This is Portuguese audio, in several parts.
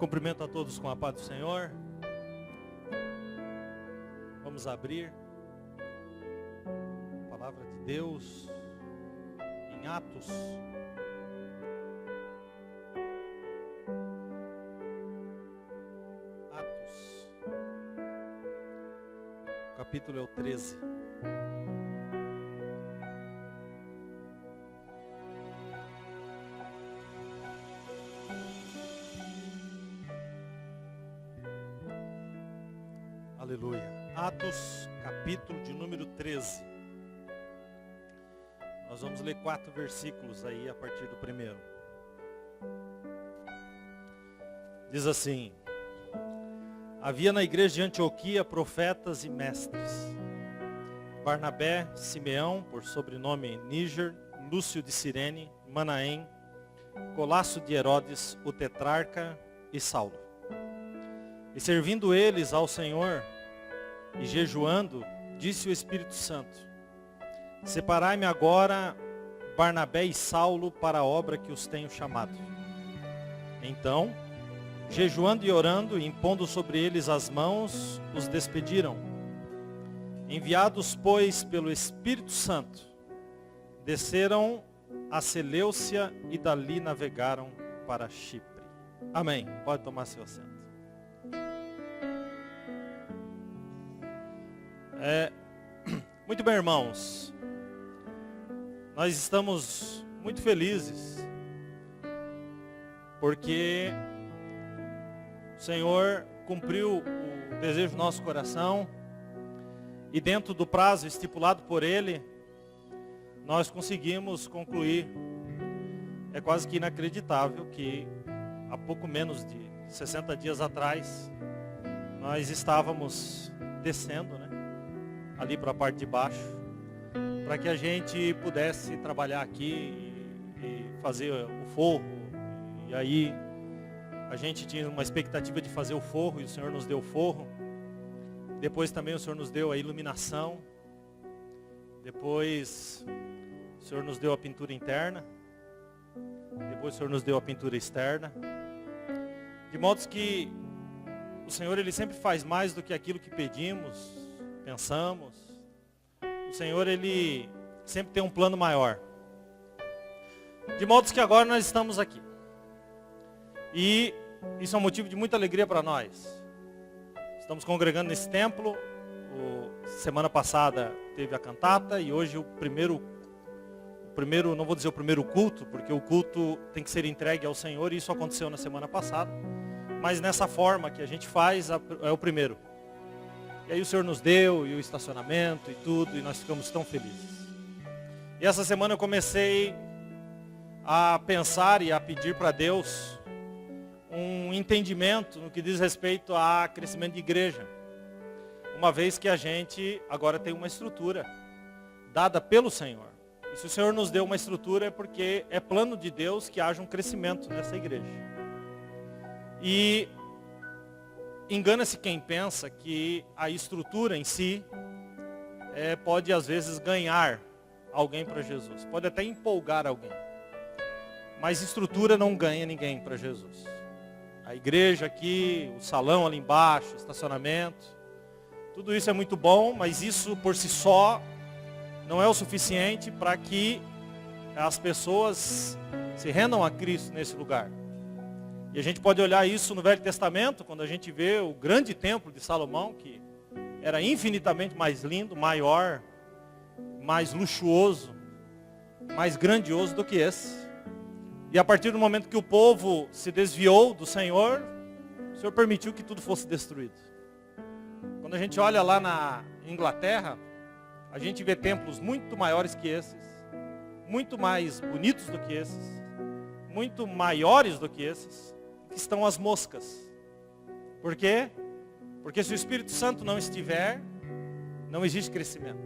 Cumprimento a todos com a paz do Senhor. Vamos abrir a palavra de Deus em Atos. Atos. O capítulo é o 13. Aleluia. Atos, capítulo de número 13. Nós vamos ler 4 versículos aí a partir do primeiro. Diz assim: havia na igreja de Antioquia profetas e mestres: Barnabé, Simeão, por sobrenome Níger, Lúcio de Cirene, Manaém, Colasso de Herodes, o tetrarca, e Saulo. E servindo eles ao Senhor e jejuando, disse o Espírito Santo: separai-me agora Barnabé e Saulo para a obra que os tenho chamado. Então, jejuando e orando, e impondo sobre eles as mãos, os despediram. Enviados, pois, pelo Espírito Santo, desceram a Seleucia e dali navegaram para Chipre. Amém. Pode tomar seu assento. Muito bem, irmãos, nós estamos muito felizes porque o Senhor cumpriu o desejo do nosso coração e dentro do prazo estipulado por Ele, nós conseguimos concluir. É quase que inacreditável que há pouco menos de 60 dias atrás nós estávamos descendo, ali para a parte de baixo, para que a gente pudesse trabalhar aqui e fazer o forro. E aí a gente tinha uma expectativa de fazer o forro e o Senhor nos deu o forro. Depois também o Senhor nos deu a iluminação. Depois o Senhor nos deu a pintura interna. Depois o Senhor nos deu a pintura externa. De modo que o Senhor, Ele sempre faz mais do que aquilo que pedimos, pensamos. O Senhor, Ele sempre tem um plano maior. De modo que agora nós estamos aqui. E isso é um motivo de muita alegria para nós. Estamos congregando nesse templo. Semana passada teve a cantata e hoje o primeiro, não vou dizer o primeiro culto, porque o culto tem que ser entregue ao Senhor e isso aconteceu na semana passada. Mas nessa forma que a gente faz, é o primeiro. E aí o Senhor nos deu, e o estacionamento, e tudo, e nós ficamos tão felizes. E essa semana eu comecei a pensar e a pedir para Deus um entendimento no que diz respeito a crescimento de igreja. Uma vez que a gente agora tem uma estrutura dada pelo Senhor. E se o Senhor nos deu uma estrutura é porque é plano de Deus que haja um crescimento nessa igreja. E engana-se quem pensa que a estrutura em si pode às vezes ganhar alguém para Jesus. Pode até empolgar alguém. Mas estrutura não ganha ninguém para Jesus. A igreja aqui, o salão ali embaixo, o estacionamento, tudo isso é muito bom, mas isso por si só não é o suficiente para que as pessoas se rendam a Cristo nesse lugar. E a gente pode olhar isso no Velho Testamento, quando a gente vê o grande templo de Salomão, que era infinitamente mais lindo, maior, mais luxuoso, mais grandioso do que esse. E a partir do momento que o povo se desviou do Senhor, o Senhor permitiu que tudo fosse destruído. Quando a gente olha lá na Inglaterra, a gente vê templos muito maiores que esses, muito mais bonitos do que esses, muito maiores do que esses. Estão as moscas. Por quê? Porque se o Espírito Santo não estiver, não existe crescimento.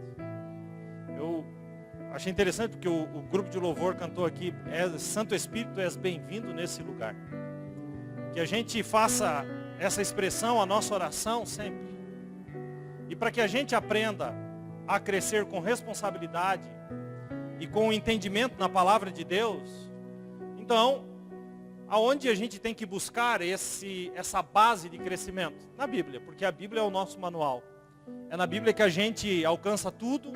Eu achei interessante porque o grupo de louvor cantou aqui: Santo Espírito, és bem-vindo nesse lugar. Que a gente faça essa expressão a nossa oração sempre. E para que a gente aprenda a crescer com responsabilidade e com o entendimento na palavra de Deus, então aonde a gente tem que buscar essa base de crescimento? Na Bíblia, porque a Bíblia é o nosso manual. É na Bíblia que a gente alcança tudo,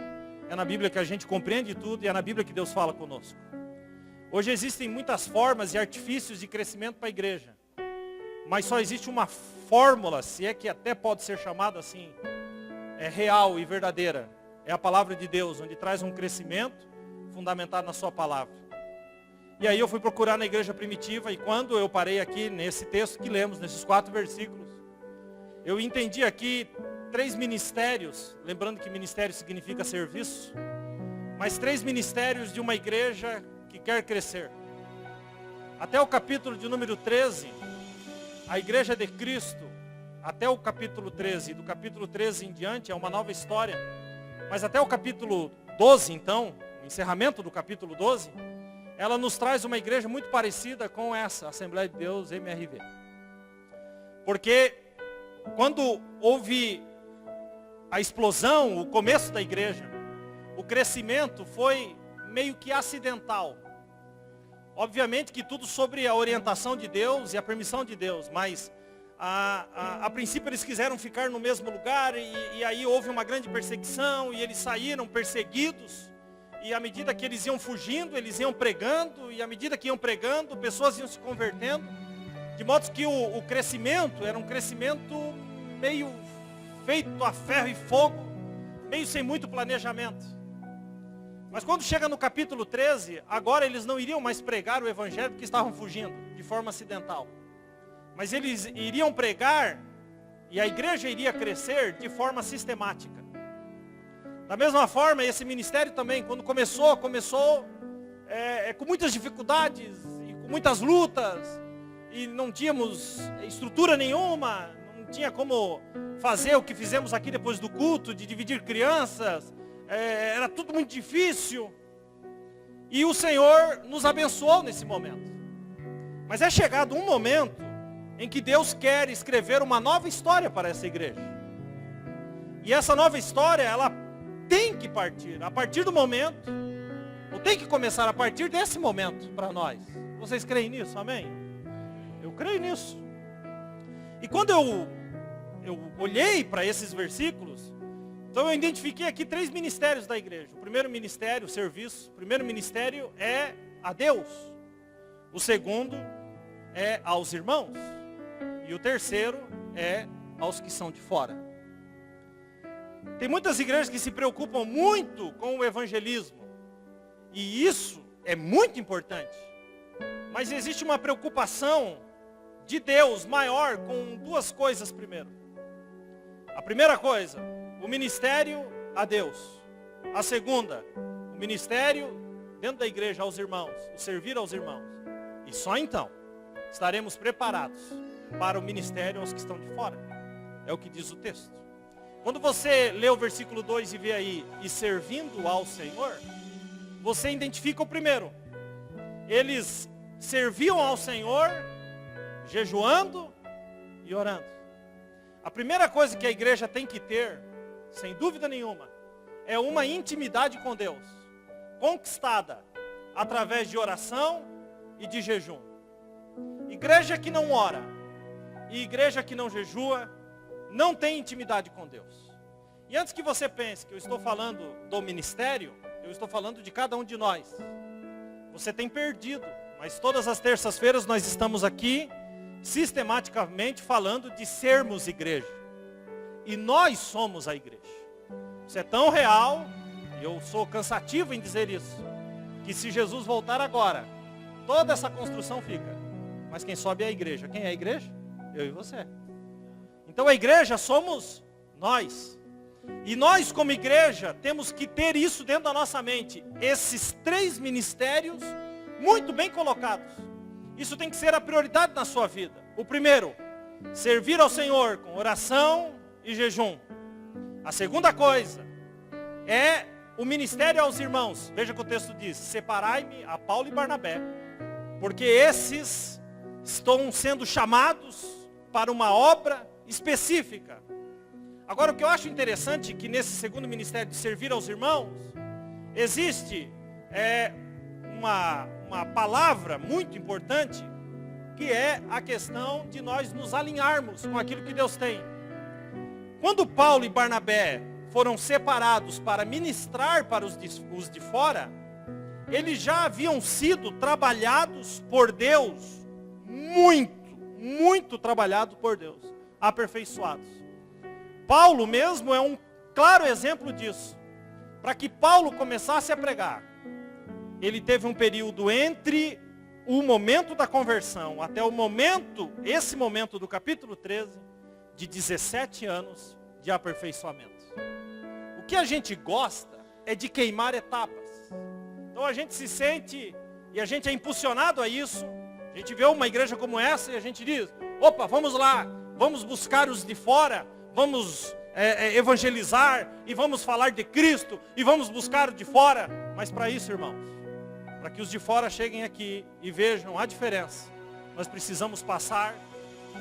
é na Bíblia que a gente compreende tudo e é na Bíblia que Deus fala conosco. Hoje existem muitas formas e artifícios de crescimento para a igreja, mas só existe uma fórmula, se é que até pode ser chamada assim, real e verdadeira. É a palavra de Deus, onde traz um crescimento fundamentado na sua palavra. E aí eu fui procurar na igreja primitiva, e quando eu parei aqui nesse texto que lemos, nesses 4 versículos, eu entendi aqui 3 ministérios, lembrando que ministério significa serviço, mas 3 ministérios de uma igreja que quer crescer. Até o capítulo de número 13, a igreja de Cristo, até o capítulo 13, do capítulo 13 em diante, é uma nova história, mas até o capítulo 12, então, o encerramento do capítulo 12, ela nos traz uma igreja muito parecida com essa, Assembleia de Deus, MRV. Porque quando houve a explosão, o começo da igreja, o crescimento foi meio que acidental. Obviamente que tudo sobre a orientação de Deus e a permissão de Deus, mas a princípio eles quiseram ficar no mesmo lugar e aí houve uma grande perseguição e eles saíram perseguidos. E à medida que eles iam fugindo, eles iam pregando, e à medida que iam pregando, pessoas iam se convertendo, de modo que o crescimento era um crescimento meio feito a ferro e fogo, meio sem muito planejamento. Mas quando chega no capítulo 13, agora eles não iriam mais pregar o evangelho porque estavam fugindo, de forma acidental. Mas eles iriam pregar, e a igreja iria crescer de forma sistemática. Da mesma forma, esse ministério também, quando começou com muitas dificuldades, e com muitas lutas, e não tínhamos estrutura nenhuma, não tinha como fazer o que fizemos aqui depois do culto, de dividir crianças, era tudo muito difícil, e o Senhor nos abençoou nesse momento. Mas é chegado um momento em que Deus quer escrever uma nova história para essa igreja, e essa nova história, ela tem que partir, a partir do momento, ou tem que começar a partir desse momento para nós. Vocês creem nisso? Amém? Eu creio nisso. E quando eu olhei para esses versículos, então eu identifiquei aqui 3 ministérios da igreja. O primeiro ministério, o serviço. O primeiro ministério é a Deus. O segundo é aos irmãos. E o terceiro é aos que são de fora. Tem muitas igrejas que se preocupam muito com o evangelismo. E isso é muito importante. Mas existe uma preocupação de Deus maior com 2 coisas primeiro. A primeira coisa, o ministério a Deus. A segunda, o ministério dentro da igreja aos irmãos, o servir aos irmãos. E só então estaremos preparados para o ministério aos que estão de fora. É o que diz o texto. Quando você lê o versículo 2 e vê aí, e servindo ao Senhor, você identifica o primeiro. Eles serviam ao Senhor, jejuando e orando. A primeira coisa que a igreja tem que ter, sem dúvida nenhuma, é uma intimidade com Deus, conquistada através de oração e de jejum. Igreja que não ora e igreja que não jejua, não tem intimidade com Deus. E antes que você pense que eu estou falando do ministério, eu estou falando de cada um de nós. Você tem perdido, mas todas as terças-feiras nós estamos aqui, sistematicamente falando de sermos igreja. E nós somos a igreja. Isso é tão real, e eu sou cansativo em dizer isso, que se Jesus voltar agora, toda essa construção fica. Mas quem sobe é a igreja. Quem é a igreja? Eu e você. Então a igreja somos nós. E nós como igreja temos que ter isso dentro da nossa mente. Esses 3 ministérios muito bem colocados. Isso tem que ser a prioridade na sua vida. O primeiro, servir ao Senhor com oração e jejum. A segunda coisa é o ministério aos irmãos. Veja que o texto diz, separai-me a Paulo e Barnabé, porque esses estão sendo chamados para uma obra específica. Agora, o que eu acho interessante é que nesse segundo ministério de servir aos irmãos, existe uma palavra muito importante que é a questão de nós nos alinharmos com aquilo que Deus tem. Quando Paulo e Barnabé foram separados para ministrar para os de fora, eles já haviam sido trabalhados por Deus, muito trabalhados por Deus, aperfeiçoados. Paulo mesmo é um claro exemplo disso. Para que Paulo começasse a pregar, ele teve um período entre o momento da conversão até o momento, esse momento do capítulo 13, de 17 anos de aperfeiçoamento. O que a gente gosta é de queimar etapas. Então a gente se sente, e a gente é impulsionado a isso. A gente vê uma igreja como essa e a gente diz, opa, vamos lá, vamos buscar os de fora, vamos evangelizar, e vamos falar de Cristo, e vamos buscar o de fora. Mas para isso, irmãos, para que os de fora cheguem aqui e vejam a diferença, nós precisamos passar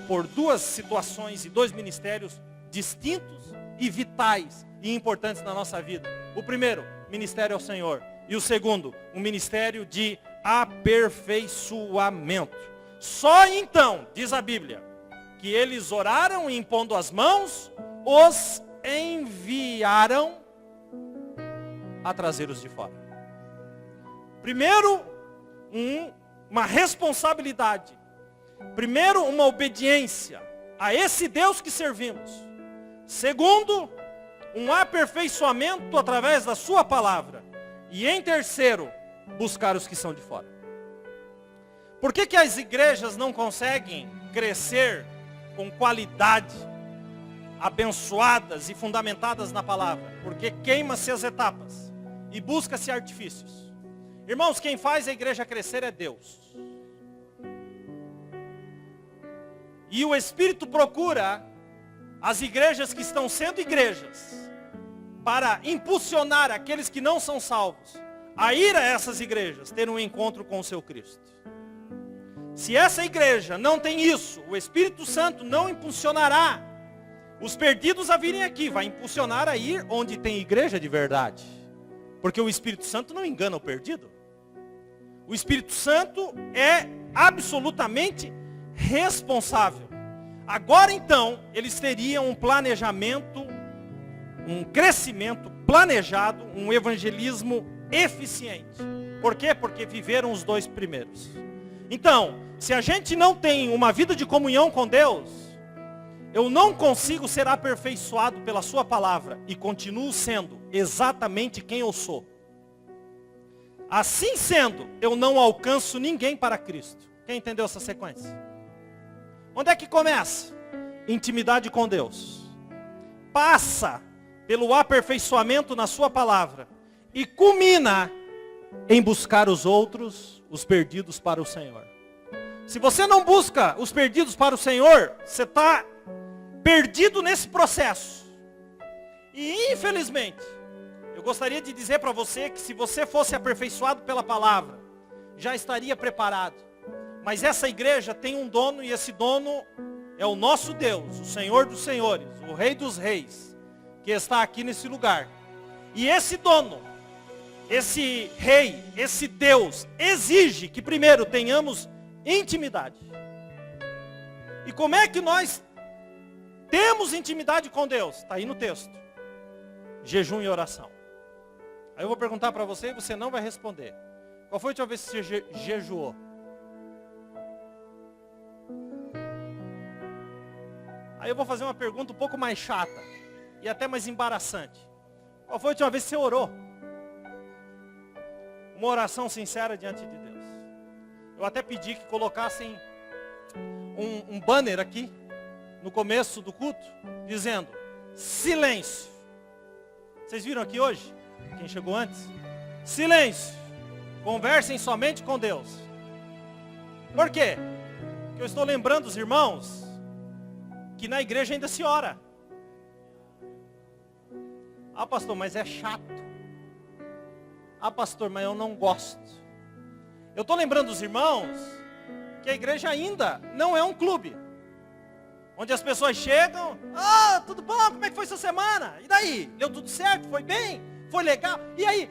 por duas situações e dois ministérios distintos e vitais e importantes na nossa vida. O primeiro, ministério ao Senhor. E o segundo, um ministério de aperfeiçoamento. Só então, diz a Bíblia, que eles oraram e impondo as mãos, os enviaram a trazer os de fora. Primeiro, uma responsabilidade. Primeiro, uma obediência a esse Deus que servimos. Segundo, um aperfeiçoamento através da sua palavra. E em terceiro, buscar os que são de fora. Por que as igrejas não conseguem crescer com qualidade, abençoadas e fundamentadas na palavra? Porque queima-se as etapas e busca-se artifícios. Irmãos, quem faz a igreja crescer é Deus. E o Espírito procura as igrejas que estão sendo igrejas para impulsionar aqueles que não são salvos a ir a essas igrejas, ter um encontro com o seu Cristo. Se essa igreja não tem isso, o Espírito Santo não impulsionará os perdidos a virem aqui, vai impulsionar a ir onde tem igreja de verdade. Porque o Espírito Santo não engana o perdido. O Espírito Santo é absolutamente responsável. Agora então, eles teriam um planejamento, um crescimento planejado, um evangelismo eficiente. Por quê? Porque viveram os dois primeiros. Então, se a gente não tem uma vida de comunhão com Deus, eu não consigo ser aperfeiçoado pela sua palavra e continuo sendo exatamente quem eu sou. Assim sendo, eu não alcanço ninguém para Cristo. Quem entendeu essa sequência? Onde é que começa? Intimidade com Deus. Passa pelo aperfeiçoamento na sua palavra e culmina em buscar os outros, os perdidos para o Senhor. Se você não busca os perdidos para o Senhor, você está perdido nesse processo. E infelizmente, eu gostaria de dizer para você que se você fosse aperfeiçoado pela palavra, já estaria preparado. Mas essa igreja tem um dono e esse dono é o nosso Deus, o Senhor dos Senhores, o Rei dos Reis, que está aqui nesse lugar. E esse dono, esse Rei, esse Deus, exige que primeiro tenhamos intimidade. E como é que nós temos intimidade com Deus? Está aí no texto. Jejum e oração. Aí eu vou perguntar para você e você não vai responder. Qual foi a última vez que você jejuou? Aí eu vou fazer uma pergunta um pouco mais chata e até mais embaraçante. Qual foi a última vez que você orou? Uma oração sincera diante de Deus. Eu até pedi que colocassem um banner aqui no começo do culto, dizendo, silêncio. Vocês viram aqui hoje? Quem chegou antes? Silêncio. Conversem somente com Deus. Por quê? Porque eu estou lembrando os irmãos que na igreja ainda se ora. Ah, pastor, mas é chato. Ah, pastor, mas eu não gosto. Eu estou lembrando os irmãos que a igreja ainda não é um clube. Onde as pessoas chegam, ah, tudo bom, como é que foi sua semana? E daí? Deu tudo certo? Foi bem? Foi legal? E aí?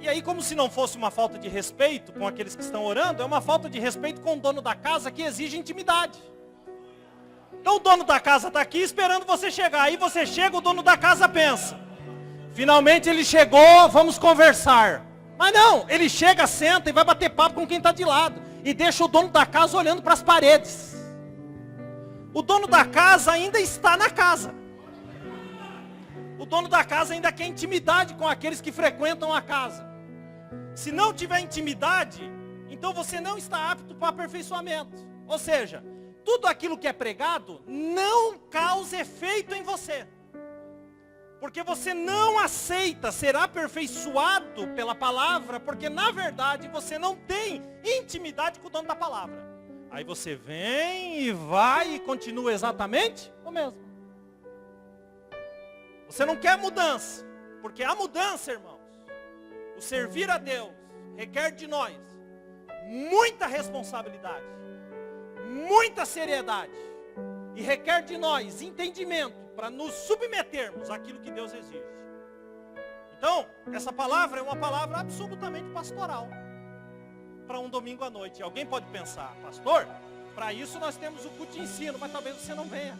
E aí, como se não fosse uma falta de respeito com aqueles que estão orando, é uma falta de respeito com o dono da casa que exige intimidade. Então o dono da casa está aqui esperando você chegar. Aí você chega, o dono da casa pensa: finalmente ele chegou, vamos conversar. Mas não, ele chega, senta e vai bater papo com quem está de lado. E deixa o dono da casa olhando para as paredes. O dono da casa ainda está na casa. O dono da casa ainda quer intimidade com aqueles que frequentam a casa. Se não tiver intimidade, então você não está apto para aperfeiçoamento. Ou seja, tudo aquilo que é pregado não causa efeito em você. Porque você não aceita ser aperfeiçoado pela palavra, porque na verdade você não tem intimidade com o dono da palavra. Aí você vem e vai e continua exatamente o mesmo. Você não quer mudança, porque a mudança, irmãos, o servir a Deus requer de nós muita responsabilidade, muita seriedade, e requer de nós entendimento para nos submetermos àquilo que Deus exige. Então, essa palavra é uma palavra absolutamente pastoral para um domingo à noite. Alguém pode pensar: pastor, para isso nós temos o culto de ensino, mas talvez você não venha.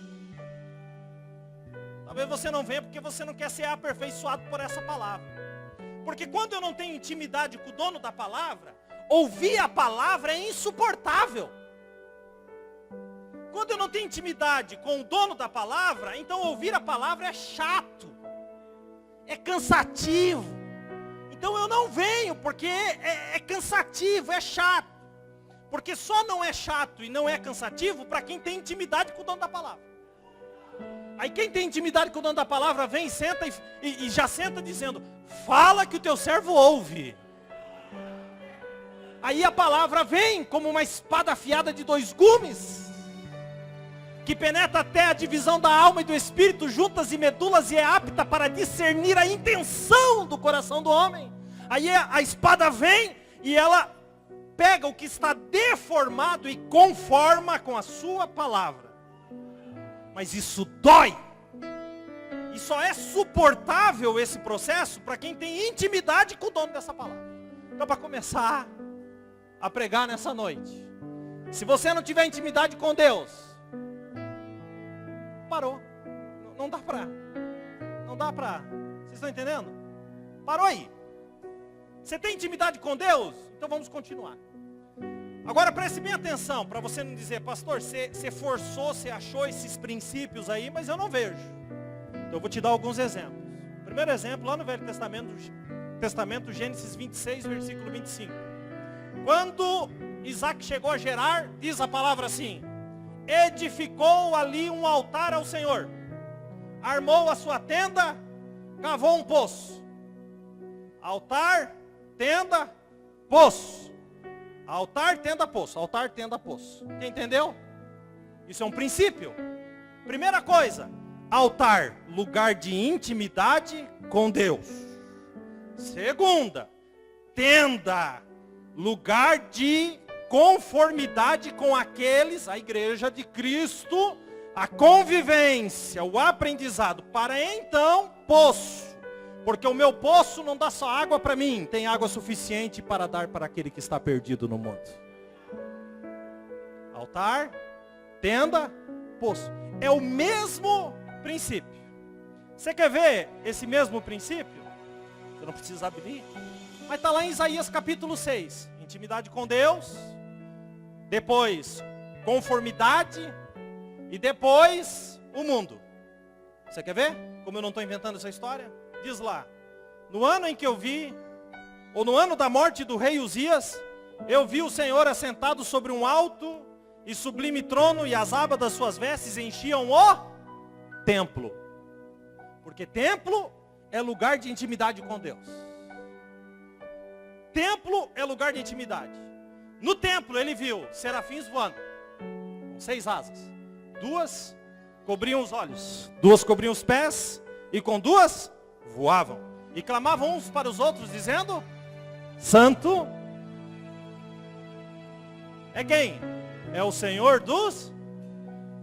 Talvez você não venha porque você não quer ser aperfeiçoado por essa palavra. Porque quando eu não tenho intimidade com o dono da palavra, ouvir a palavra é insuportável. Quando eu não tenho intimidade com o dono da palavra, então ouvir a palavra é chato, é cansativo. Então eu não venho porque é cansativo, é chato. Porque só não é chato e não é cansativo para quem tem intimidade com o dono da palavra. Aí quem tem intimidade com o dono da palavra vem, senta e já senta dizendo: fala que o teu servo ouve. Aí a palavra vem como uma espada afiada de 2 gumes, que penetra até a divisão da alma e do espírito, juntas e medulas, e é apta para discernir a intenção do coração do homem. Aí a espada vem e ela pega o que está deformado e conforma com a sua palavra. Mas isso dói. E só é suportável esse processo para quem tem intimidade com o dono dessa palavra. Então, para começar a pregar nessa noite, se você não tiver intimidade com Deus, parou. Não dá pra. Vocês estão entendendo? Parou aí. Você tem intimidade com Deus? Então vamos continuar. Agora preste bem atenção, para você não dizer: pastor, você forçou, você achou esses princípios aí, mas eu não vejo. Então eu vou te dar alguns exemplos. Primeiro exemplo, lá no Velho Testamento, Gênesis 26, versículo 25. Quando Isaac chegou a Gerar, diz a palavra assim: edificou ali um altar ao Senhor, armou a sua tenda, cavou um poço. Altar, tenda, poço. Altar, tenda, poço. Altar, tenda, poço. Quem entendeu? Isso é um princípio. Primeira coisa: altar, lugar de intimidade com Deus. Segunda, tenda, lugar de conformidade com aqueles, a igreja de Cristo, a convivência, o aprendizado. Para então, poço. Porque o meu poço não dá só água para mim, tem água suficiente para dar para aquele que está perdido no mundo. Altar, tenda, poço. É o mesmo princípio. Você quer ver esse mesmo princípio? Você não precisa abrir. Mas está lá em Isaías capítulo 6. Intimidade com Deus. Depois, conformidade. E depois, o mundo. Você quer ver? Como eu não estou inventando essa história? Diz lá: no ano em que eu vi, ou no ano da morte do rei Uzias, eu vi o Senhor assentado sobre um alto e sublime trono, e as abas das suas vestes enchiam o templo. Porque templo é lugar de intimidade com Deus. Templo é lugar de intimidade. No templo ele viu serafins voando, com 6 asas. 2 cobriam os olhos, 2 cobriam os pés, e com 2 voavam. E clamavam uns para os outros, dizendo: Santo é quem? É o Senhor dos...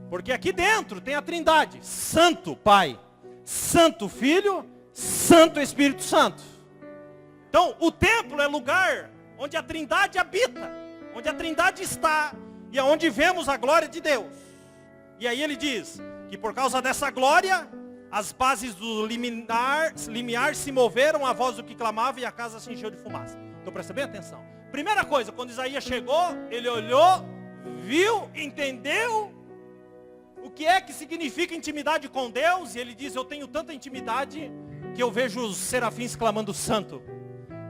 Porque aqui dentro tem a Trindade: Santo Pai, Santo Filho, Santo Espírito Santo. Então, o templo é lugar onde a Trindade habita, onde a Trindade está, e é onde vemos a glória de Deus. E aí ele diz que por causa dessa glória, as bases do limiar se moveram, a voz do que clamava, e a casa se encheu de fumaça. Então presta bem atenção. Primeira coisa, quando Isaías chegou, ele olhou, viu, entendeu o que é que significa intimidade com Deus, e ele diz, eu tenho tanta intimidade que eu vejo os serafins clamando santo,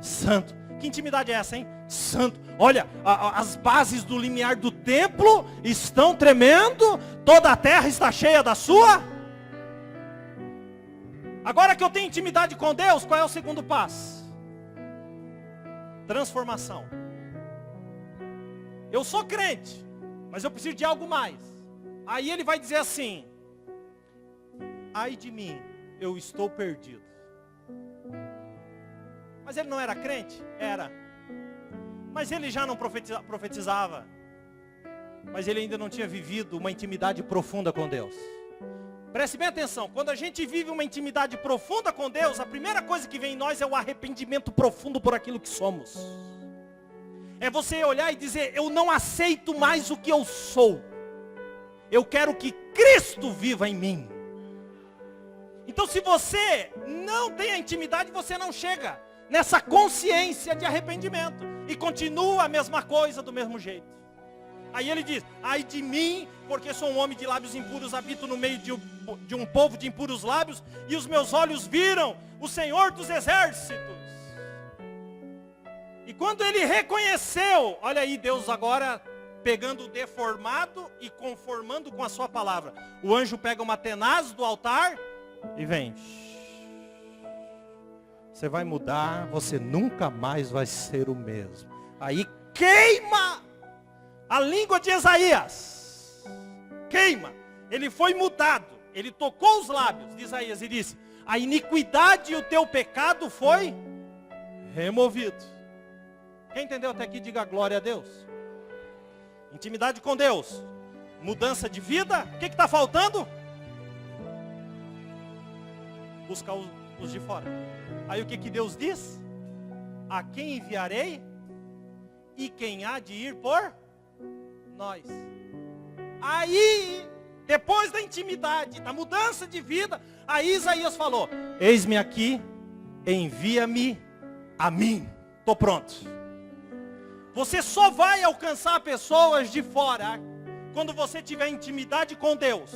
santo. Que intimidade é essa, hein? Santo. Olha, as bases do limiar do templo estão tremendo, toda a terra está cheia da sua. Agora que eu tenho intimidade com Deus, qual é o segundo passo? Transformação. Eu sou crente, mas eu preciso de algo mais. Aí ele vai dizer assim, ai de mim, eu estou perdido. Mas ele não era crente? Era. Mas ele já não profetizava. Mas ele ainda não tinha vivido uma intimidade profunda com Deus. Preste bem atenção, quando a gente vive uma intimidade profunda com Deus, a primeira coisa que vem em nós é o arrependimento profundo por aquilo que somos. É você olhar e dizer, eu não aceito mais o que eu sou. Eu quero que Cristo viva em mim. Então se você não tem a intimidade, você não chega nessa consciência de arrependimento. E continua a mesma coisa do mesmo jeito. Aí ele diz, ai de mim, porque sou um homem de lábios impuros, habito no meio de um povo de impuros lábios, e os meus olhos viram o Senhor dos exércitos. E quando ele reconheceu, olha aí, Deus agora pegando o deformado e conformando com a sua palavra. O anjo pega uma tenaz do altar e vem. Você vai mudar, você nunca mais vai ser o mesmo. Aí queima a língua de Isaías. Queima. Ele foi mudado. Ele tocou os lábios de Isaías e disse, a iniquidade e o teu pecado foi removido. Quem entendeu até aqui, diga glória a Deus. Intimidade com Deus. Mudança de vida. O que está faltando? Buscar os de fora. Aí o que Deus diz? A quem enviarei? E quem há de ir por nós? Aí, depois da intimidade, da mudança de vida, aí Isaías falou, eis-me aqui, envia-me a mim. Estou pronto. Você só vai alcançar pessoas de fora quando você tiver intimidade com Deus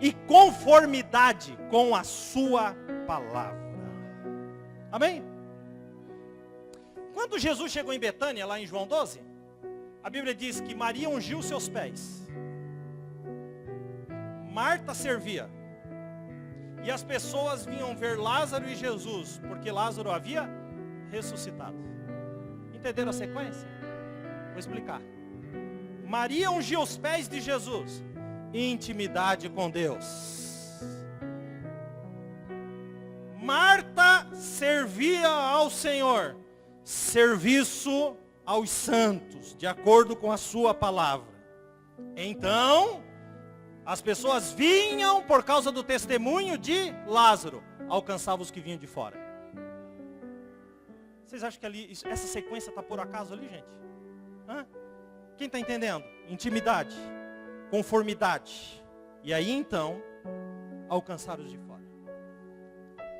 e conformidade com a sua palavra. Amém? Quando Jesus chegou em Betânia, lá em João 12, a Bíblia diz que Maria ungiu seus pés. Marta servia. E as pessoas vinham ver Lázaro e Jesus, porque Lázaro havia ressuscitado. Entenderam a sequência? Vou explicar. Maria ungiu os pés de Jesus. Intimidade com Deus. Marta servia ao Senhor. Serviço aos santos, de acordo com a sua palavra. Então, as pessoas vinham por causa do testemunho de Lázaro. Alcançava os que vinham de fora. Vocês acham que ali, essa sequência está por acaso ali, gente? Hã? Quem está entendendo? Intimidade, conformidade. E aí então, alcançar os de fora.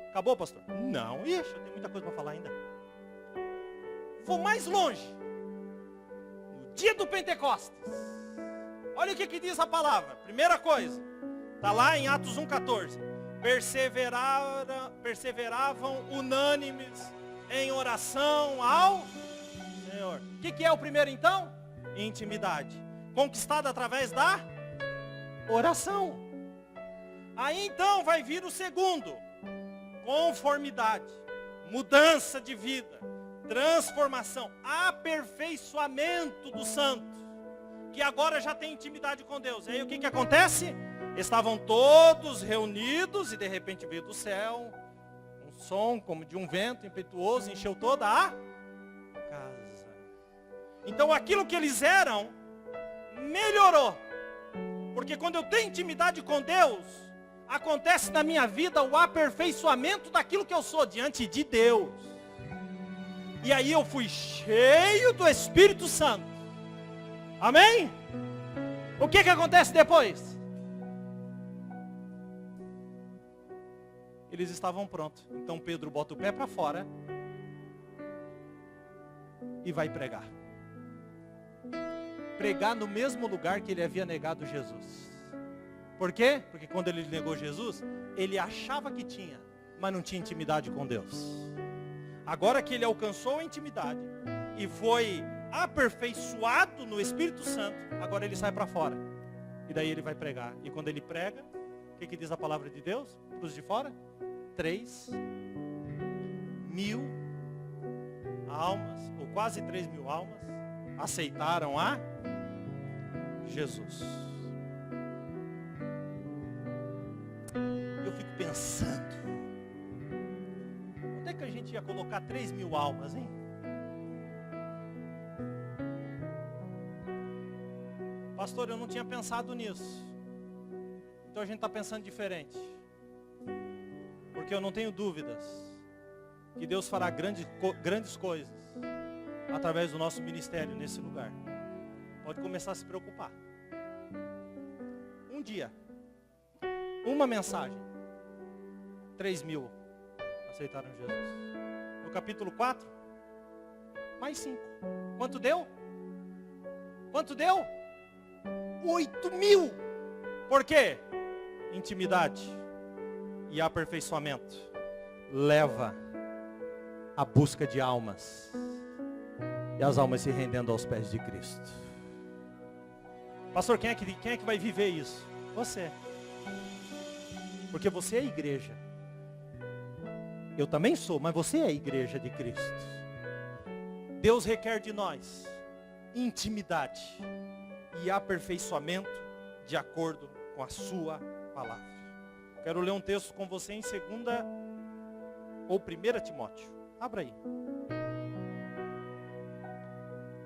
Acabou, pastor? Não, ixi, eu tenho muita coisa para falar ainda. Vou mais longe. No dia do Pentecostes. Olha o que diz a palavra. Primeira coisa. Está lá em Atos 1,14. Perseveravam unânimes em oração ao Senhor. O que é o primeiro então? Intimidade. Conquistada através da oração. Aí então vai vir o segundo. Conformidade. Mudança de vida. Transformação. Aperfeiçoamento do santo. Que agora já tem intimidade com Deus. Aí o que acontece? Estavam todos reunidos e de repente veio do céu um som como de um vento impetuoso, encheu toda a casa. Então aquilo que eles eram melhorou. Porque quando eu tenho intimidade com Deus, acontece na minha vida o aperfeiçoamento daquilo que eu sou diante de Deus. E aí eu fui cheio do Espírito Santo. Amém? O que acontece depois? Eles estavam prontos. Então Pedro bota o pé para fora e vai pregar. Pregar no mesmo lugar que ele havia negado Jesus. Por quê? Porque quando ele negou Jesus, ele achava que tinha, mas não tinha intimidade com Deus. Agora que ele alcançou a intimidade e foi aperfeiçoado no Espírito Santo, agora ele sai para fora. E daí ele vai pregar. E quando ele prega, o que diz a palavra de Deus para os de fora? 3.000 almas, ou quase 3.000 almas, aceitaram a Jesus. Eu fico pensando, onde é que a gente ia colocar 3.000 almas, hein? Pastor, eu não tinha pensado nisso. Então a gente está pensando diferente. Porque eu não tenho dúvidas que Deus fará grandes coisas através do nosso ministério nesse lugar. Pode começar a se preocupar. Um dia, uma mensagem, 3.000 aceitaram Jesus. No capítulo 4, mais 5. Quanto deu? Quanto deu? 8.000. Por quê? Intimidade e aperfeiçoamento leva à busca de almas. E as almas se rendendo aos pés de Cristo. Pastor, quem é que vai viver isso? Você. Porque você é a igreja. Eu também sou, mas você é a igreja de Cristo. Deus requer de nós intimidade e aperfeiçoamento de acordo com a sua palavra. Quero ler um texto com você em 2 ou 1 Timóteo. Abra aí.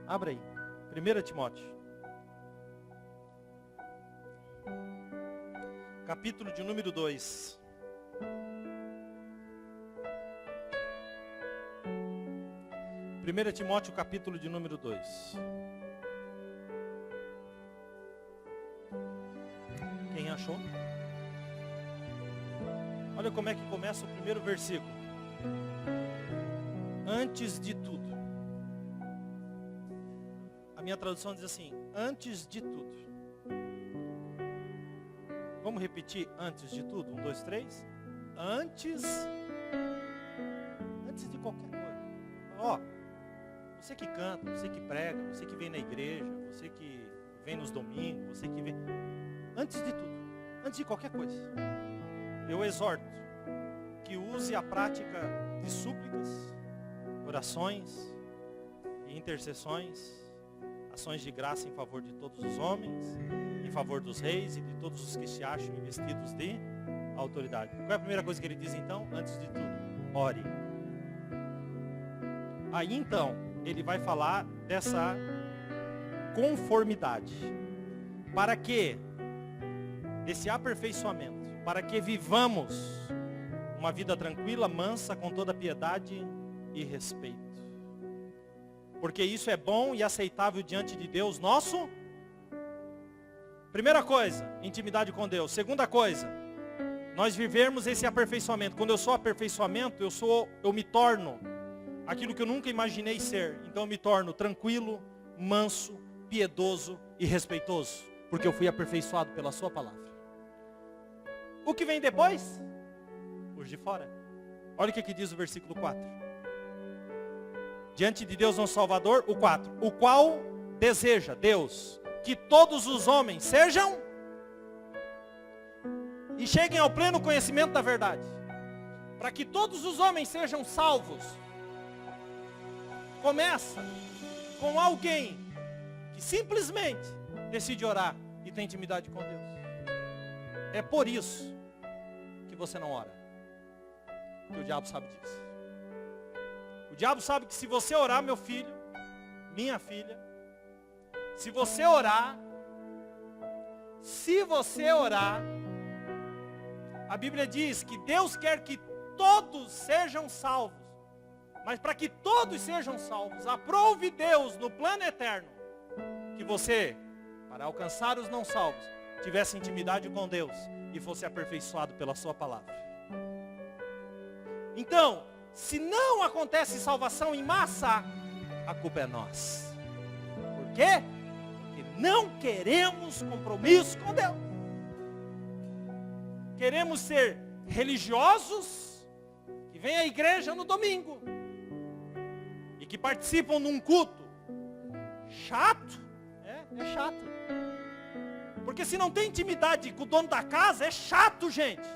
Abra aí. 1 Timóteo. Capítulo de número 2. Primeira Timóteo, capítulo de número 2. Quem achou? Olha como é que começa o primeiro versículo. Antes de tudo. A minha tradução diz assim: antes de tudo. Vamos repetir antes de tudo? 1, 2, 3. Antes de qualquer coisa. Ó, você que canta, você que prega, você que vem na igreja, você que vem nos domingos, você que vem... Antes de tudo, antes de qualquer coisa, eu exorto que use a prática de súplicas, orações e intercessões, ações de graça em favor de todos os homens, em favor dos reis e de todos os que se acham investidos de autoridade. Qual é a primeira coisa que ele diz então? Antes de tudo, ore. Aí então, ele vai falar dessa conformidade. Para que? Desse aperfeiçoamento. Para que vivamos uma vida tranquila, mansa, com toda piedade e respeito. Porque isso é bom e aceitável diante de Deus nosso. Primeira coisa, intimidade com Deus. Segunda coisa, nós vivermos esse aperfeiçoamento. Quando eu sou aperfeiçoamento, eu me torno aquilo que eu nunca imaginei ser. Então eu me torno tranquilo, manso, piedoso e respeitoso. Porque eu fui aperfeiçoado pela sua palavra. O que vem depois? Os de fora. Olha o que diz o versículo 4. Diante de Deus nosso Salvador, o 4. O qual deseja, Deus, que todos os homens sejam e cheguem ao pleno conhecimento da verdade. Para que todos os homens sejam salvos. Começa com alguém que simplesmente decide orar e tem intimidade com Deus. É por isso que você não ora. Que o diabo sabe disso. O diabo sabe que se você orar, meu filho, minha filha, se você orar, a Bíblia diz que Deus quer que todos sejam salvos, Mas para que todos sejam salvos, aprove Deus no plano eterno que você, para alcançar os não salvos, tivesse intimidade com Deus e fosse aperfeiçoado pela sua palavra. Então, se não acontece salvação em massa, a culpa é nossa. Por quê? Porque não queremos compromisso com Deus. Queremos ser religiosos que vêm à igreja no domingo e que participam num culto chato. É chato. Porque se não tem intimidade com o dono da casa, é chato, gente.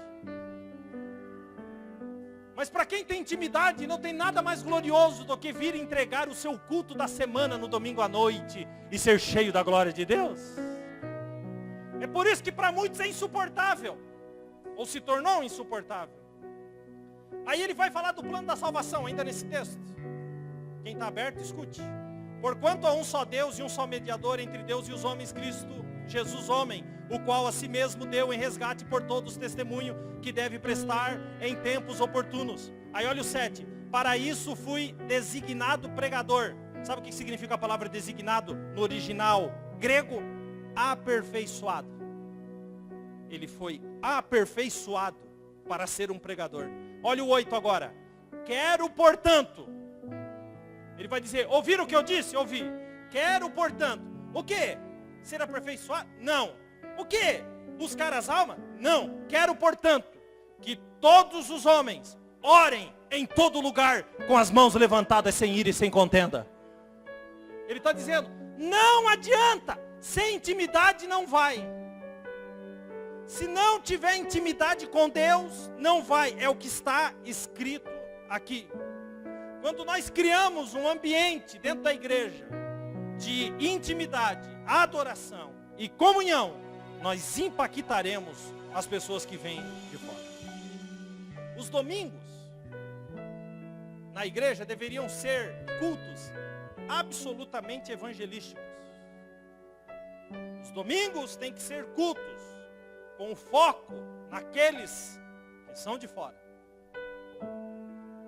Mas para quem tem intimidade, não tem nada mais glorioso do que vir entregar o seu culto da semana no domingo à noite e ser cheio da glória de Deus. É por isso que para muitos é insuportável, ou se tornou insuportável. Aí ele vai falar do plano da salvação, ainda nesse texto. Quem está aberto, escute. Porquanto há um só Deus e um só mediador entre Deus e os homens, Cristo Jesus homem, o qual a si mesmo deu em resgate por todos testemunho que deve prestar em tempos oportunos. Aí olha o 7. Para isso fui designado pregador. Sabe o que significa a palavra designado no original grego? Aperfeiçoado. Ele foi aperfeiçoado para ser um pregador. Olha o 8 agora. Quero, portanto. Ele vai dizer, ouviram o que eu disse? Ouvi. Quero, portanto. O quê? Ser aperfeiçoado? Não. O quê? Buscar as almas? Não. Quero, portanto, que todos os homens orem em todo lugar com as mãos levantadas sem ira e sem contenda. Ele está dizendo, não adianta. Sem intimidade não vai. Se não tiver intimidade com Deus, não vai. É o que está escrito aqui. Quando nós criamos um ambiente dentro da igreja de intimidade, adoração e comunhão, nós impactaremos as pessoas que vêm de fora. Os domingos na igreja deveriam ser cultos absolutamente evangelísticos. Os domingos têm que ser cultos com foco naqueles que são de fora.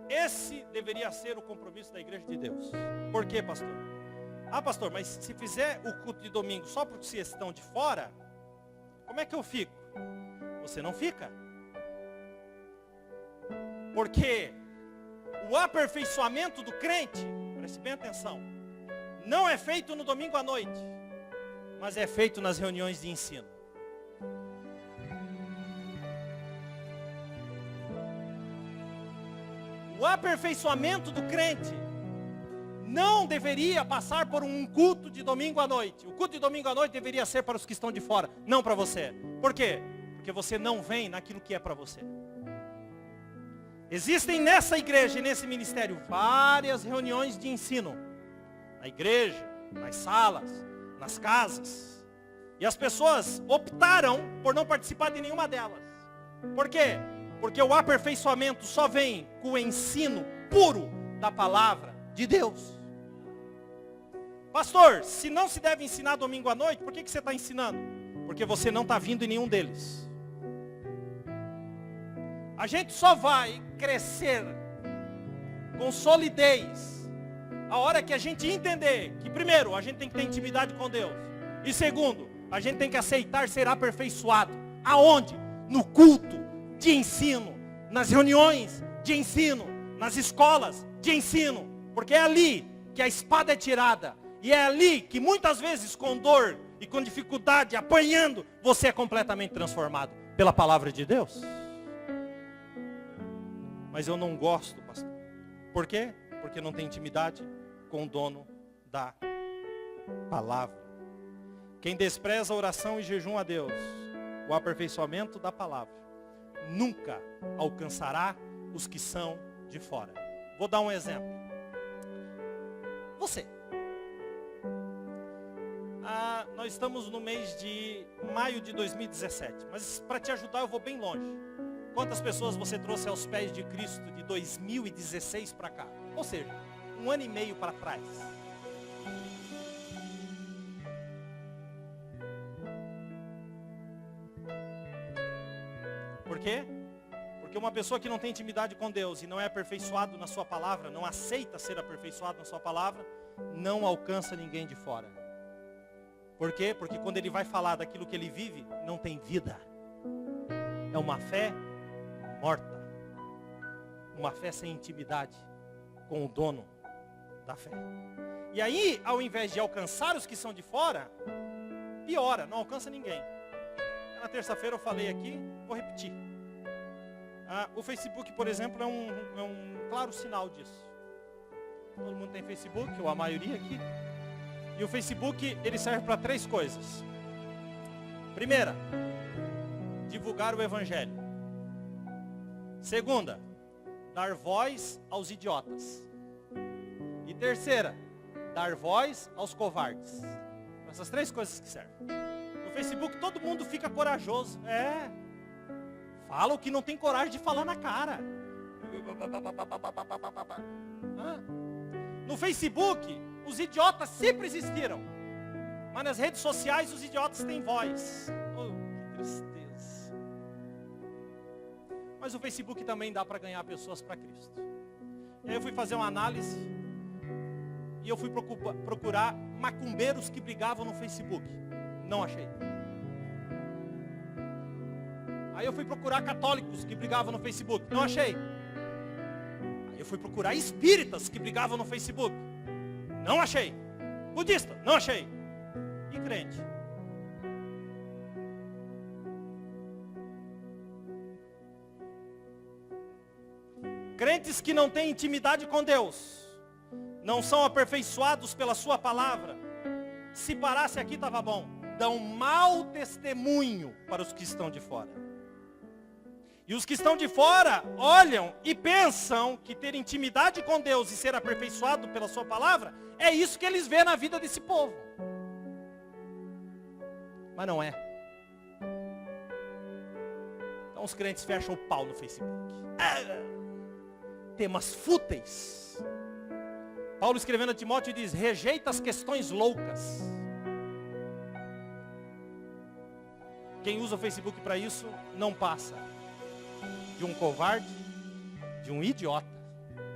Esse deveria ser o compromisso da igreja de Deus. Por quê, pastor? Ah, pastor, mas se fizer o culto de domingo só porque vocês estão de fora, como é que eu fico? Você não fica. Porque o aperfeiçoamento do crente, preste bem atenção, não é feito no domingo à noite, mas é feito nas reuniões de ensino. O aperfeiçoamento do crente não deveria passar por um culto de domingo à noite. O culto de domingo à noite deveria ser para os que estão de fora, não para você. Por quê? Porque você não vem naquilo que é para você. Existem nessa igreja e nesse ministério várias reuniões de ensino. Na igreja, nas salas, nas casas. E as pessoas optaram por não participar de nenhuma delas. Por quê? Porque o aperfeiçoamento só vem com o ensino puro da palavra de Deus. Pastor, se não se deve ensinar domingo à noite, por que você está ensinando? Porque você não está vindo em nenhum deles. A gente só vai crescer com solidez a hora que a gente entender que, primeiro, a gente tem que ter intimidade com Deus. E segundo, a gente tem que aceitar ser aperfeiçoado. Aonde? No culto de ensino, nas reuniões de ensino, nas escolas de ensino, porque é ali que a espada é tirada, e é ali que muitas vezes com dor e com dificuldade, apanhando, você é completamente transformado pela palavra de Deus. Mas eu não gosto, pastor. Por quê? Porque não tem intimidade com o dono da palavra. Quem despreza a oração e jejum a Deus, o aperfeiçoamento da palavra, nunca alcançará os que são de fora. Vou dar um exemplo. Você. Nós estamos no mês de maio de 2017. Mas para te ajudar eu vou bem longe. Quantas pessoas você trouxe aos pés de Cristo de 2016 para cá? Ou seja, 1 ano e meio para trás. Por quê? Porque uma pessoa que não tem intimidade com Deus e não é aperfeiçoado na sua palavra, não aceita ser aperfeiçoado na sua palavra, não alcança ninguém de fora. Por quê? Porque quando ele vai falar daquilo que ele vive, não tem vida. É uma fé morta. Uma fé sem intimidade com o dono da fé. E aí, ao invés de alcançar os que são de fora, piora, não alcança ninguém. Na terça-feira eu falei aqui, vou repetir. O Facebook, por exemplo, é um claro sinal disso. Todo mundo tem Facebook, ou a maioria aqui. E o Facebook, ele serve para 3 coisas. Primeira, divulgar o evangelho. Segunda, dar voz aos idiotas. E terceira, dar voz aos covardes. Essas 3 coisas que servem. No Facebook todo mundo fica corajoso. Fala o que não tem coragem de falar na cara. No Facebook, os idiotas sempre existiram. Mas nas redes sociais os idiotas têm voz. Que tristeza. Mas o Facebook também dá para ganhar pessoas para Cristo. E aí eu fui fazer uma análise. E eu fui procurar macumbeiros que brigavam no Facebook. Não achei. Aí eu fui procurar católicos que brigavam no Facebook. Não achei. Aí eu fui procurar espíritas que brigavam no Facebook. Não achei. Budista. Não achei. E crente. Crentes que não têm intimidade com Deus, não são aperfeiçoados pela sua palavra. Se parasse aqui estava bom. Dão mau testemunho para os que estão de fora. E os que estão de fora olham e pensam que ter intimidade com Deus e ser aperfeiçoado pela sua palavra, é isso que eles vêem na vida desse povo. Mas não é. Então os crentes fecham o pau no Facebook. Temas fúteis. Paulo escrevendo a Timóteo diz, rejeita as questões loucas. Quem usa o Facebook para isso, não passa de um covarde, de um idiota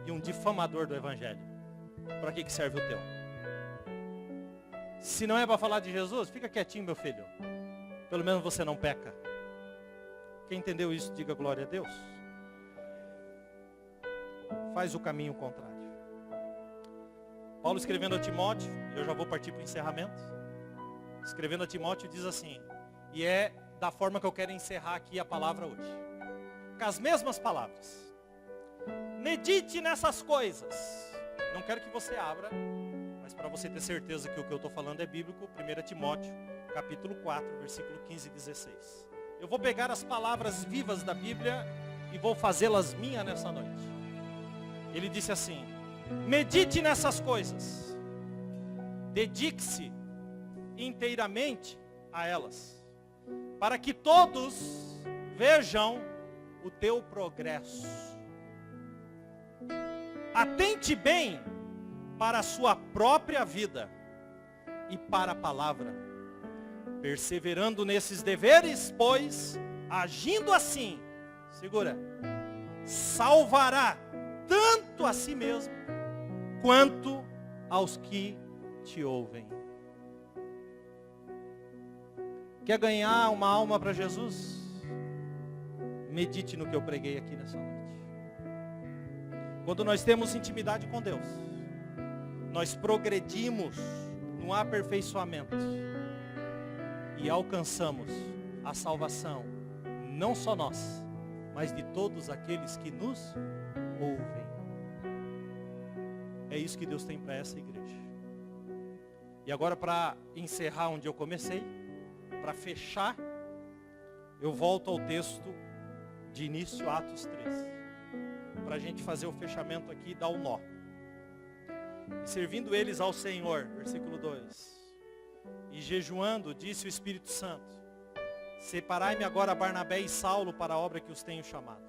e um difamador do evangelho. Para que serve o teu? Se não é para falar de Jesus, fica quietinho, meu filho. Pelo menos você não peca. Quem entendeu isso, diga glória a Deus. Faz o caminho contrário. Paulo escrevendo a Timóteo, eu já vou partir para o encerramento. Escrevendo a Timóteo diz assim, e é da forma que eu quero encerrar aqui a palavra hoje. Com as mesmas palavras. Medite nessas coisas. Não quero que você abra, mas para você ter certeza que o que eu estou falando é bíblico, 1 Timóteo, capítulo 4, versículo 15 e 16. Eu vou pegar as palavras vivas da Bíblia e vou fazê-las minhas nessa noite. Ele disse assim, medite nessas coisas. Dedique-se inteiramente a elas, para que todos vejam o teu progresso. Atente bem para a sua própria vida e para a palavra, perseverando nesses deveres, pois, agindo assim, segura, salvará tanto a si mesmo, quanto aos que te ouvem. Quer ganhar uma alma para Jesus? Medite no que eu preguei aqui nessa noite. Quando nós temos intimidade com Deus, nós progredimos no aperfeiçoamento e alcançamos a salvação, não só nós, mas de todos aqueles que nos ouvem. É isso que Deus tem para essa igreja. E agora, para encerrar onde eu comecei, para fechar, eu volto ao texto de início, Atos 13. Para a gente fazer o fechamento aqui e dar o nó. E servindo eles ao Senhor, versículo 2. E jejuando, disse o Espírito Santo, separai-me agora Barnabé e Saulo para a obra que os tenho chamado.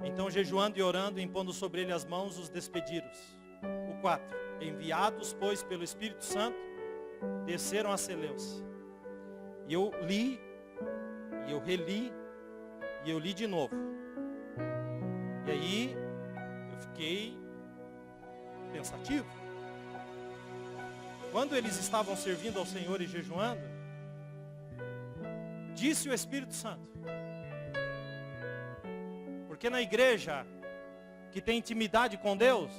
Então jejuando e orando, impondo sobre ele as mãos, os despediram. O 4. Enviados, pois, pelo Espírito Santo, desceram a Seleucia. E eu li, e eu reli, e eu li de novo. E aí eu fiquei pensativo. Quando eles estavam servindo ao Senhor e jejuando, disse o Espírito Santo. Porque na igreja que tem intimidade com Deus,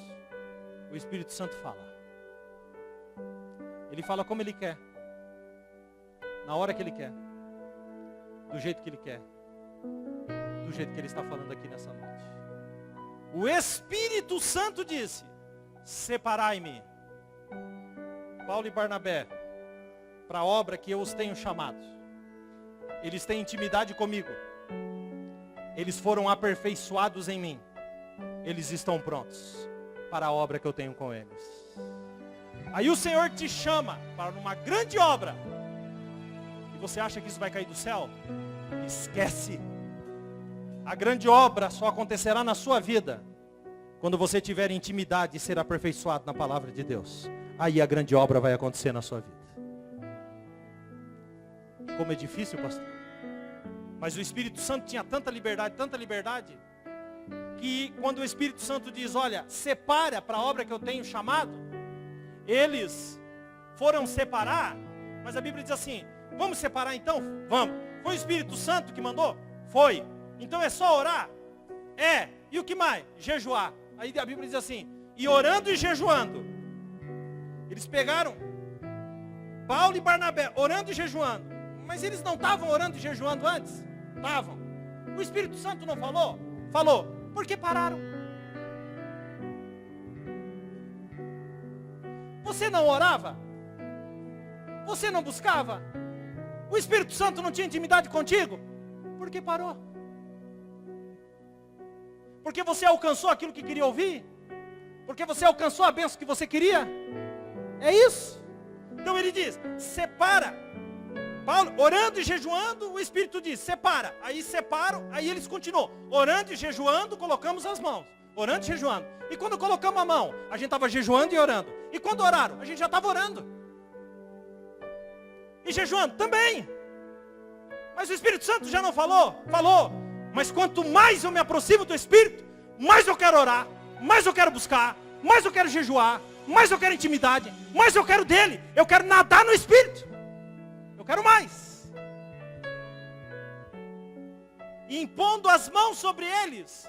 o Espírito Santo fala. Ele fala como Ele quer, na hora que Ele quer, do jeito que Ele quer, do jeito que Ele está falando aqui nessa noite. O Espírito Santo disse: separai-me, Paulo e Barnabé, para a obra que eu os tenho chamado. Eles têm intimidade comigo. Eles foram aperfeiçoados em mim. Eles estão prontos para a obra que eu tenho com eles. Aí o Senhor te chama para uma grande obra. E você acha que isso vai cair do céu? Esquece. A grande obra só acontecerá na sua vida quando você tiver intimidade e ser aperfeiçoado na palavra de Deus. Aí a grande obra vai acontecer na sua vida. Como é difícil, pastor. Mas o Espírito Santo tinha tanta liberdade, que quando o Espírito Santo diz: olha, separa para a obra que eu tenho chamado, eles foram separar, mas a Bíblia diz assim: vamos separar então? Vamos. Foi o Espírito Santo que mandou? Foi. Então é só orar? É. E o que mais? Jejuar. Aí a Bíblia diz assim: e orando e jejuando. Eles pegaram Paulo e Barnabé, orando e jejuando. Mas eles não estavam orando e jejuando antes? Estavam. O Espírito Santo não falou? Falou. Por que pararam? Você não orava? Você não buscava? O Espírito Santo não tinha intimidade contigo? Por que parou? Porque você alcançou aquilo que queria ouvir? Porque você alcançou a bênção que você queria? É isso. Então ele diz: separa. Paulo, orando e jejuando, o Espírito diz: separa. Aí separam, aí eles continuam. Orando e jejuando, colocamos as mãos. Orando e jejuando. E quando colocamos a mão, a gente estava jejuando e orando. E quando oraram, a gente já estava orando. E jejuando também. Mas o Espírito Santo já não falou? Falou. Mas quanto mais eu me aproximo do Espírito, mais eu quero orar, mais eu quero buscar, mais eu quero jejuar, mais eu quero intimidade, mais eu quero dele. Eu quero nadar no Espírito. Eu quero mais. E impondo as mãos sobre eles,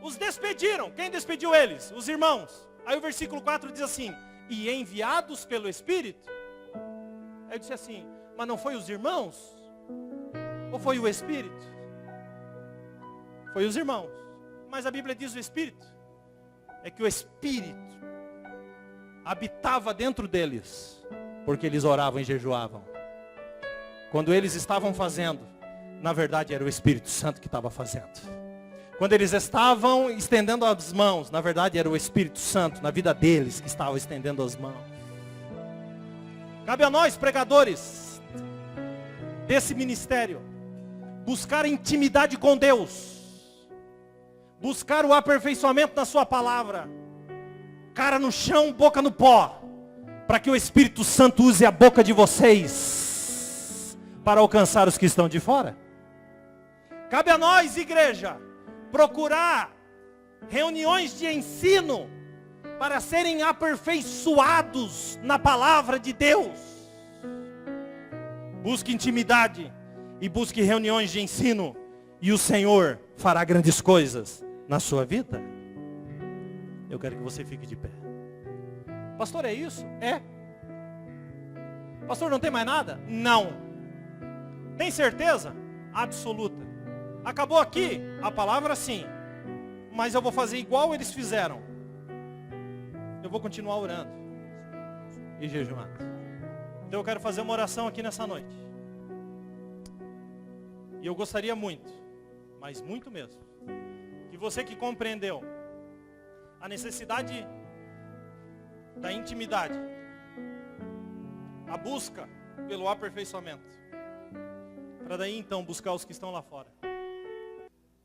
os despediram. Quem despediu eles? Os irmãos. Aí o versículo 4 diz assim: e enviados pelo Espírito. Aí eu disse assim: mas não foi os irmãos? Ou foi o Espírito? Foi os irmãos. Mas a Bíblia diz o Espírito. É que o Espírito habitava dentro deles, porque eles oravam e jejuavam. Quando eles estavam fazendo, na verdade era o Espírito Santo que estava fazendo. Quando eles estavam estendendo as mãos, na verdade era o Espírito Santo na vida deles que estava estendendo as mãos. Cabe a nós, pregadores desse ministério, buscar intimidade com Deus, buscar o aperfeiçoamento da sua palavra, cara no chão, boca no pó, para que o Espírito Santo use a boca de vocês para alcançar os que estão de fora. Cabe a nós, igreja, procurar reuniões de ensino para serem aperfeiçoados na palavra de Deus. Busque intimidade e busque reuniões de ensino, e o Senhor fará grandes coisas na sua vida. Eu quero que você fique de pé. Pastor, é isso? É. Pastor, não tem mais nada? Não. Tem certeza? Absoluta. Acabou aqui? A palavra sim. Mas eu vou fazer igual eles fizeram. Eu vou continuar orando e jejuando. Então eu quero fazer uma oração aqui nessa noite. E eu gostaria muito, mas muito mesmo, que você que compreendeu a necessidade da intimidade, a busca pelo aperfeiçoamento, para daí então buscar os que estão lá fora.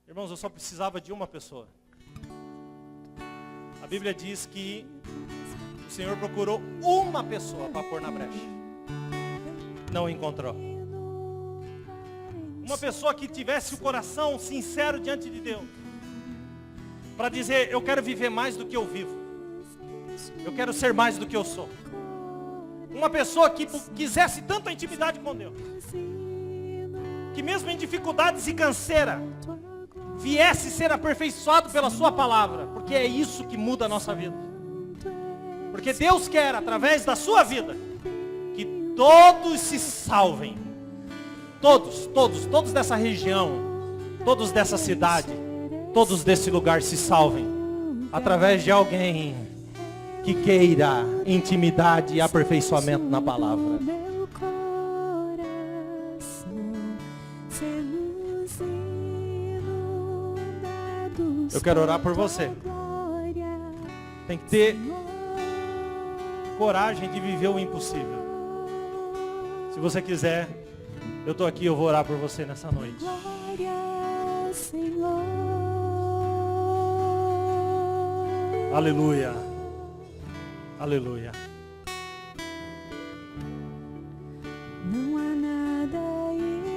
Irmãos, eu só precisava de uma pessoa. A Bíblia diz que o Senhor procurou uma pessoa para pôr na brecha. Não encontrou. Uma pessoa que tivesse o coração sincero diante de Deus. para dizer, eu quero viver mais do que eu vivo. Eu quero ser mais do que eu sou. Uma pessoa que quisesse tanto a intimidade com Deus, que mesmo em dificuldades e canseira, viesse ser aperfeiçoado pela sua palavra, porque é isso que muda a nossa vida. Porque Deus quer, através da sua vida, que todos se salvem. Todos dessa região, todos dessa cidade, todos desse lugar se salvem, através de alguém que queira intimidade e aperfeiçoamento na palavra. Eu quero orar por você. Tem que ter coragem de viver o impossível. Se você quiser, eu estou aqui, eu vou orar por você nessa noite. Aleluia. Aleluia. Não há nada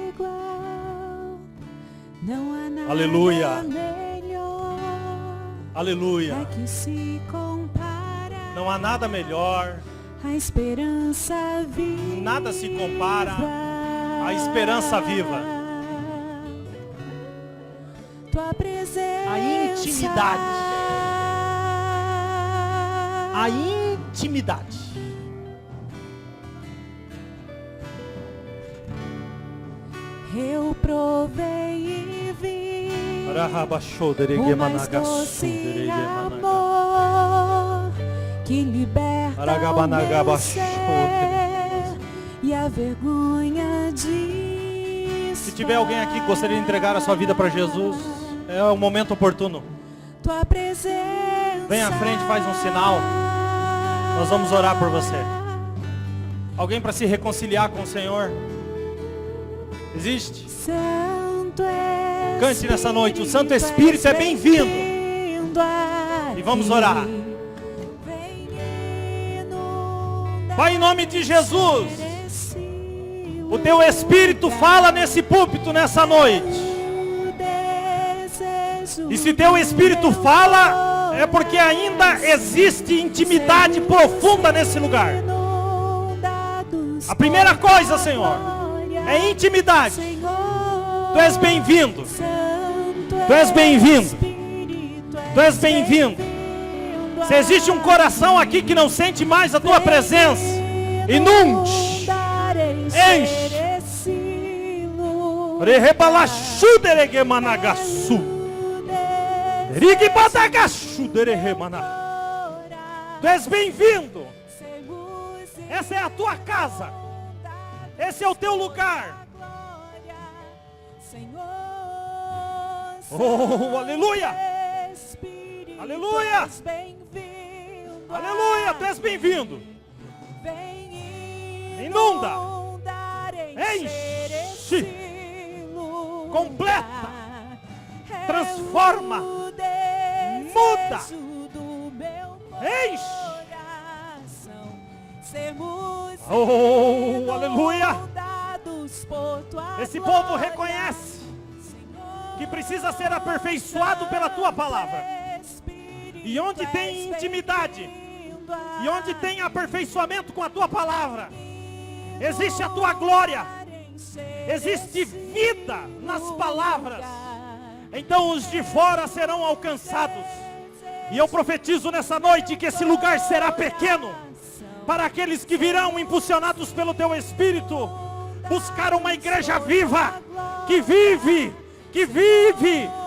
igual. Não há nada Aleluia. melhor. Aleluia. A que se compara. Não há nada melhor. A esperança viva. Nada se compara à esperança viva. Tua presença. A intimidade. A intimidade. Eu provei e vi. O mais doce amor que liberta o ser e a vergonha de. Se tiver alguém aqui que gostaria de entregar a sua vida para Jesus, é o momento oportuno. Tua presença. Vem à frente, faz um sinal. Nós vamos orar por você. Alguém para se reconciliar com o Senhor? Existe? Santo Cante nessa noite. O Santo Espírito é bem-vindo. E vamos orar. Pai, em nome de Jesus, o Teu Espírito fala nesse púlpito nessa noite. E se Teu Espírito fala, é porque ainda existe intimidade profunda nesse lugar. A primeira coisa, Senhor, é intimidade. Tu és bem-vindo. Tu és bem-vindo. Tu és bem-vindo. Se existe um coração aqui que não sente mais a Tua presença, inunde, enche. Tu és bem-vindo. Essa é a tua casa. Esse é o teu lugar. Oh, aleluia. Aleluia. Aleluia, tu és bem-vindo. Inunda. Enche. Completa. Transforma. Muda. Enche. Oh, aleluia. Esse povo reconhece que precisa ser aperfeiçoado pela Tua palavra. E onde tem intimidade, e onde tem aperfeiçoamento com a Tua palavra, existe a Tua glória, existe vida nas palavras. Então os de fora serão alcançados. E eu profetizo nessa noite que esse lugar será pequeno para aqueles que virão impulsionados pelo Teu Espírito, buscar uma igreja viva, que vive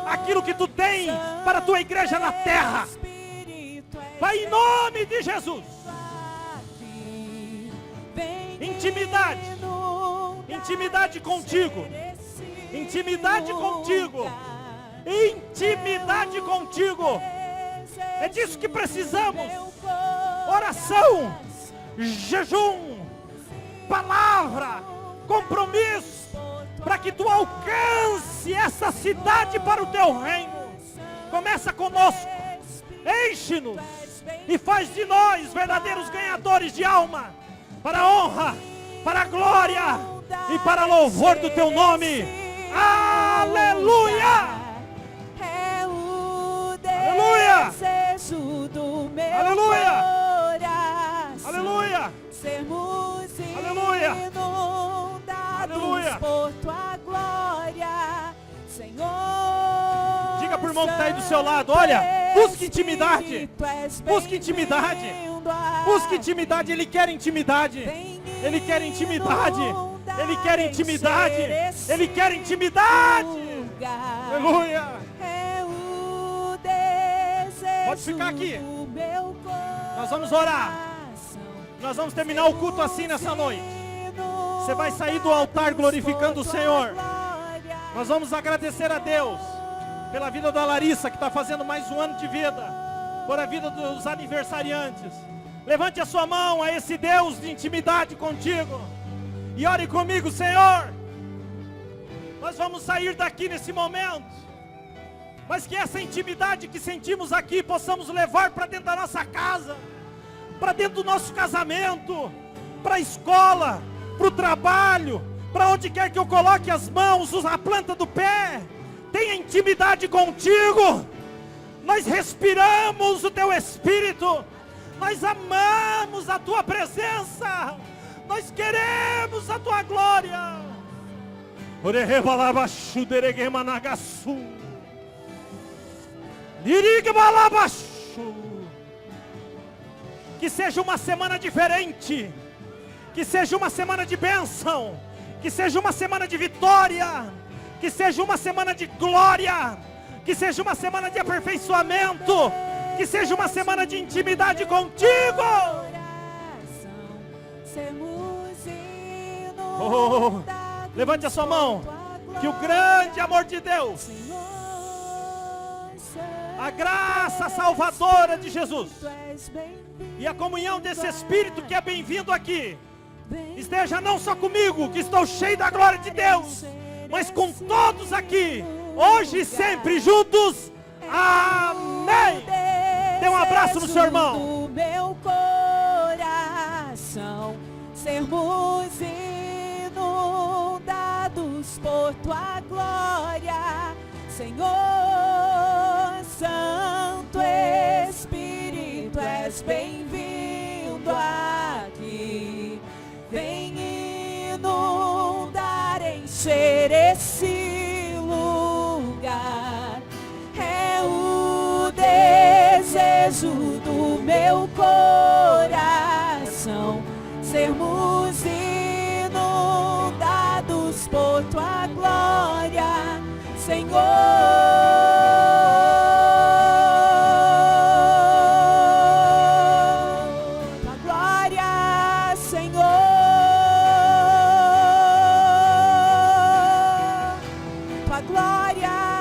aquilo que Tu tem para a Tua igreja na terra. Pai, em nome de Jesus. Intimidade. Intimidade contigo. Intimidade contigo. Intimidade contigo. É disso que precisamos. Oração, jejum, palavra, compromisso, para que Tu alcance essa cidade para o Teu reino. Começa conosco, enche-nos e faz de nós verdadeiros ganhadores de alma, para a honra, para a glória e para louvor do Teu nome. Aleluia! Aleluia! Aleluia! Desejo do meu Aleluia! coração. Aleluia! Sermos Aleluia! inundados Aleluia! por tua glória, Senhor. Diga pro irmão que está aí do seu lado, olha, busque intimidade. Busque intimidade. Busque intimidade, ele quer intimidade. Ele quer intimidade. Ele quer intimidade. Ele quer intimidade. Aleluia. É o desejo. Pode ficar aqui. do meu Nós vamos orar. coração. Nós vamos terminar o culto assim nessa noite. Você vai sair do altar glorificando o Senhor. Nós vamos agradecer a Deus pela vida da Larissa, que está fazendo mais um ano de vida, por a vida dos aniversariantes. Levante a sua mão a esse Deus de intimidade contigo e ore comigo, Senhor. Nós vamos sair daqui nesse momento, mas que essa intimidade que sentimos aqui possamos levar para dentro da nossa casa, para dentro do nosso casamento, para a escola, para o trabalho, para onde quer que eu coloque as mãos, a planta do pé. Tenha intimidade contigo. Nós respiramos o teu Espírito. Nós amamos a tua presença. Nós queremos a tua glória. Que seja uma semana diferente. Que seja uma semana de bênção. Que seja uma semana de vitória. Que seja uma semana de glória. Que seja uma semana de aperfeiçoamento. Que seja uma semana de intimidade contigo. Oh, levante a sua mão. Que o grande amor de Deus, a graça salvadora de Jesus e a comunhão desse Espírito que é bem-vindo aqui, esteja não só comigo, que estou cheio da glória de Deus, mas com todos aqui, hoje e sempre juntos. Amém. Dê um abraço no seu irmão. Do meu coração, sermos inundados por tua glória, Senhor. Santo Espírito, és bem-vindo aqui. Vem inundar, encher esse lugar. É o desejo do meu coração, sermos inundados por tua glória, Senhor. Tua glória, Senhor. Tua glória.